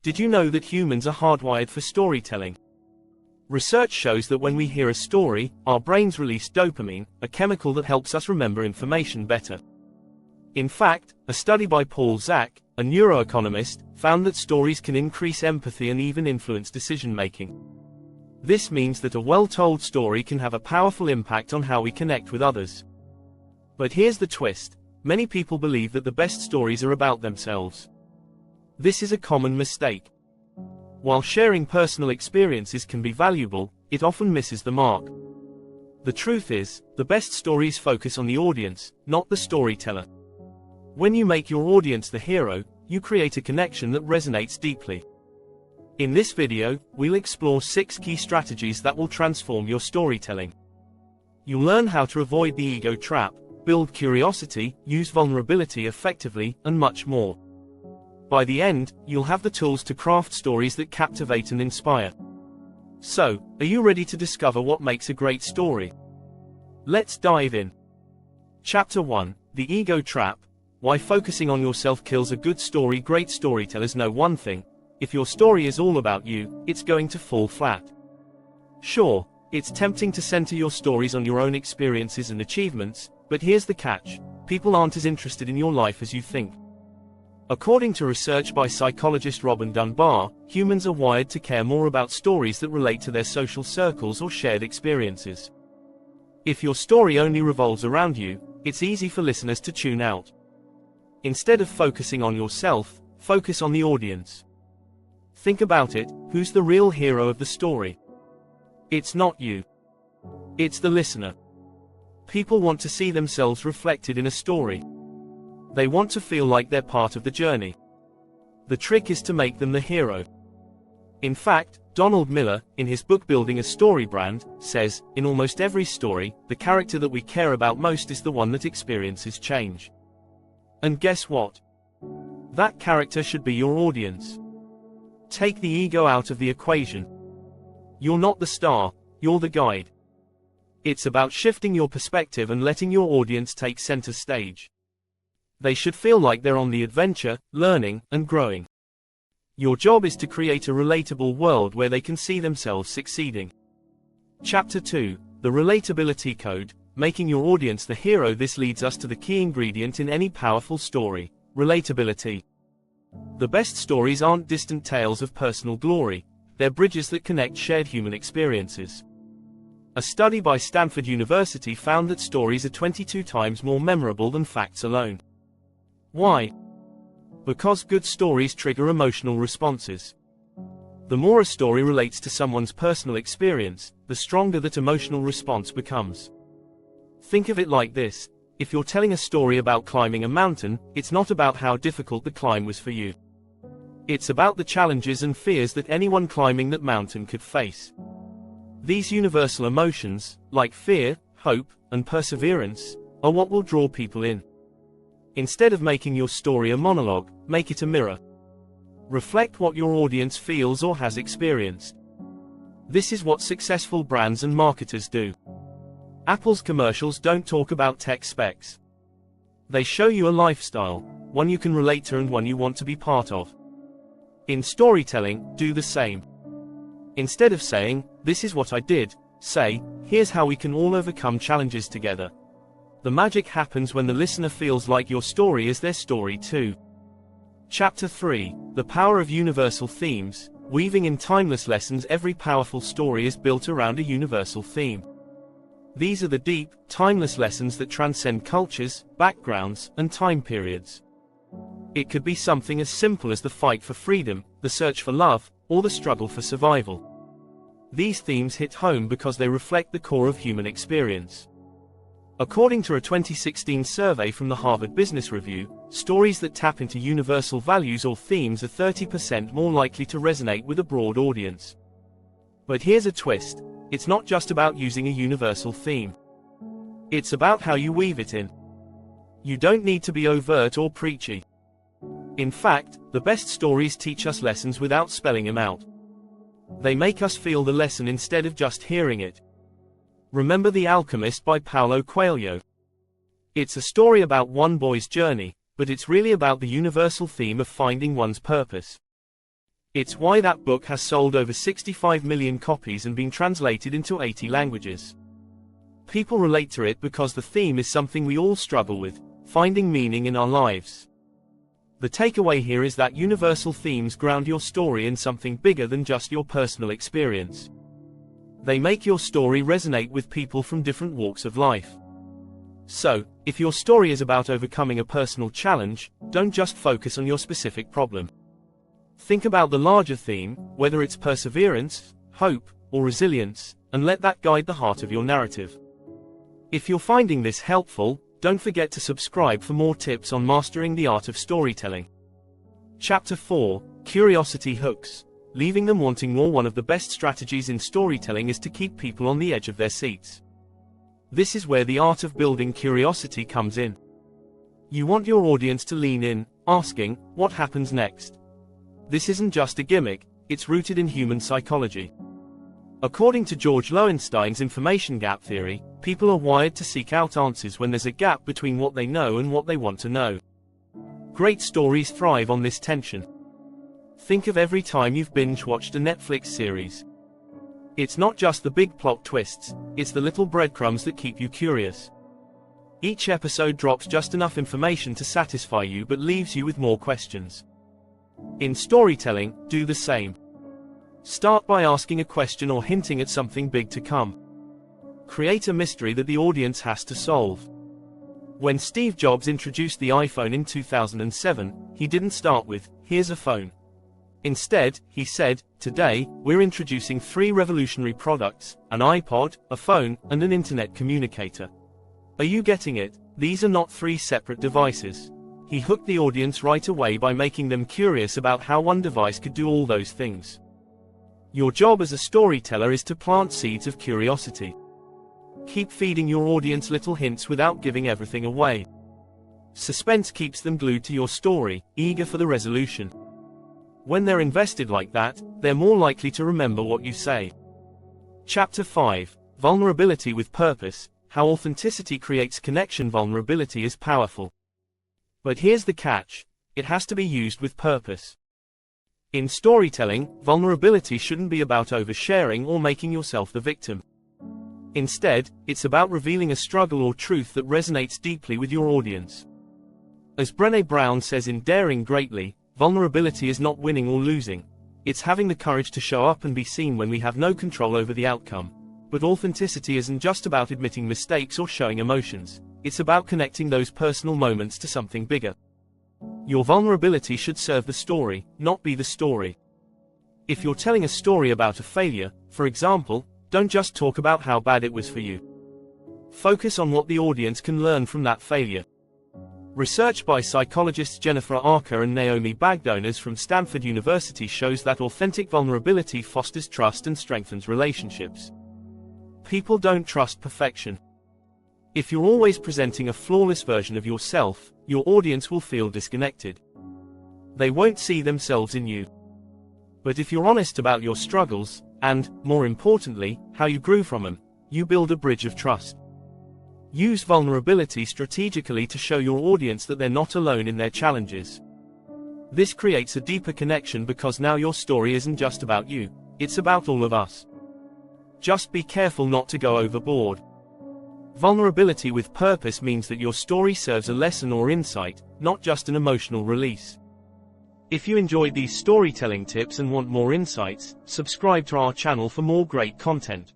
Did you know that humans are hardwired for storytelling? Research shows that when we hear a story, our brains release dopamine, a chemical that helps us remember information better. In fact, a study by Paul Zak, a neuroeconomist, found that stories can increase empathy and even influence decision-making. This means that a well-told story can have a powerful impact on how we connect with others. But here's the twist: many people believe that the best stories are about themselves. This is a common mistake. While sharing personal experiences can be valuable, it often misses the mark. The truth is, the best stories focus on the audience, not the storyteller. When you make your audience the hero, you create a connection that resonates deeply. In this video, we'll explore 6 key strategies that will transform your storytelling. You'll learn how to avoid the ego trap, build curiosity, use vulnerability effectively, and much more. By the end, you'll have the tools to craft stories that captivate and inspire. So, are you ready to discover what makes a great story? Let's dive in. Chapter 1: The Ego Trap. Why focusing on yourself kills a good story. Great storytellers know one thing: if your story is all about you, it's going to fall flat. Sure, it's tempting to center your stories on your own experiences and achievements, but here's the catch: people aren't as interested in your life as you think. According to research by psychologist Robin Dunbar, humans are wired to care more about stories that relate to their social circles or shared experiences. If your story only revolves around you, it's easy for listeners to tune out. Instead of focusing on yourself, focus on the audience. Think about it: who's the real hero of the story? It's not you. It's the listener. People want to see themselves reflected in a story. They want to feel like they're part of the journey. The trick is to make them the hero. In fact, Donald Miller, in his book Building a Story Brand, says, in almost every story, the character that we care about most is the one that experiences change. And guess what? That character should be your audience. Take the ego out of the equation. You're not the star, you're the guide. It's about shifting your perspective and letting your audience take center stage. They should feel like they're on the adventure, learning, and growing. Your job is to create a relatable world where they can see themselves succeeding. Chapter 2: The Relatability Code. Making your audience the hero. This leads us to the key ingredient in any powerful story: relatability. The best stories aren't distant tales of personal glory, they're bridges that connect shared human experiences. A study by Stanford University found that stories are 22 times more memorable than facts alone. Why? Because good stories trigger emotional responses. The more a story relates to someone's personal experience, the stronger that emotional response becomes. Think of it like this: if you're telling a story about climbing a mountain, it's not about how difficult the climb was for you. It's about the challenges and fears that anyone climbing that mountain could face. These universal emotions, like fear, hope, and perseverance, are what will draw people in. Instead of making your story a monologue, make it a mirror. Reflect what your audience feels or has experienced. This is what successful brands and marketers do. Apple's commercials don't talk about tech specs. They show you a lifestyle, one you can relate to and one you want to be part of. In storytelling, do the same. Instead of saying, "This is what I did," say, "Here's how we can all overcome challenges together." The magic happens when the listener feels like your story is their story too. Chapter 3: The Power of Universal Themes. Weaving in timeless lessons. Every powerful story is built around a universal theme. These are the deep, timeless lessons that transcend cultures, backgrounds, and time periods. It could be something as simple as the fight for freedom, the search for love, or the struggle for survival. These themes hit home because they reflect the core of human experience. According to a 2016 survey from the Harvard Business Review, stories that tap into universal values or themes are 30% more likely to resonate with a broad audience. But here's a twist: it's not just about using a universal theme. It's about how you weave it in. You don't need to be overt or preachy. In fact, the best stories teach us lessons without spelling them out. They make us feel the lesson instead of just hearing it. Remember The Alchemist by Paulo Coelho? It's a story about one boy's journey, but it's really about the universal theme of finding one's purpose. It's why that book has sold over 65 million copies and been translated into 80 languages. People relate to it because the theme is something we all struggle with, finding meaning in our lives. The takeaway here is that universal themes ground your story in something bigger than just your personal experience. They make your story resonate with people from different walks of life. So, if your story is about overcoming a personal challenge, don't just focus on your specific problem. Think about the larger theme, whether it's perseverance, hope, or resilience, and let that guide the heart of your narrative. If you're finding this helpful, don't forget to subscribe for more tips on mastering the art of storytelling. Chapter 4, Curiosity Hooks. Leaving them wanting more. One of the best strategies in storytelling is to keep people on the edge of their seats. This is where the art of building curiosity comes in. You want your audience to lean in, asking, what happens next? This isn't just a gimmick, it's rooted in human psychology. According to George Loewenstein's information gap theory, people are wired to seek out answers when there's a gap between what they know and what they want to know. Great stories thrive on this tension. Think of every time you've binge-watched a Netflix series. It's not just the big plot twists, it's the little breadcrumbs that keep you curious. Each episode drops just enough information to satisfy you but leaves you with more questions. In storytelling, do the same. Start by asking a question or hinting at something big to come. Create a mystery that the audience has to solve. When Steve Jobs introduced the iPhone in 2007, he didn't start with, "Here's a phone." Instead, he said, "Today, we're introducing 3 revolutionary products, an iPod, a phone, and an internet communicator. Are you getting it? These are not 3 separate devices." He hooked the audience right away by making them curious about how one device could do all those things. Your job as a storyteller is to plant seeds of curiosity. Keep feeding your audience little hints without giving everything away. Suspense keeps them glued to your story, eager for the resolution. When they're invested like that, they're more likely to remember what you say. Chapter 5, Vulnerability with Purpose, How Authenticity Creates Connection. Vulnerability is powerful. But here's the catch, it has to be used with purpose. In storytelling, vulnerability shouldn't be about oversharing or making yourself the victim. Instead, it's about revealing a struggle or truth that resonates deeply with your audience. As Brené Brown says in Daring Greatly, vulnerability is not winning or losing. It's having the courage to show up and be seen when we have no control over the outcome. But authenticity isn't just about admitting mistakes or showing emotions. It's about connecting those personal moments to something bigger. Your vulnerability should serve the story, not be the story. If you're telling a story about a failure, for example, don't just talk about how bad it was for you. Focus on what the audience can learn from that failure. Research by psychologists Jennifer Archer and Naomi Bagdonas from Stanford University shows that authentic vulnerability fosters trust and strengthens relationships. People don't trust perfection. If you're always presenting a flawless version of yourself, your audience will feel disconnected. They won't see themselves in you. But if you're honest about your struggles, and, more importantly, how you grew from them, you build a bridge of trust. Use vulnerability strategically to show your audience that they're not alone in their challenges. This creates a deeper connection because now your story isn't just about you, it's about all of us. Just be careful not to go overboard. Vulnerability with purpose means that your story serves a lesson or insight, not just an emotional release. If you enjoyed these storytelling tips and want more insights, subscribe to our channel for more great content.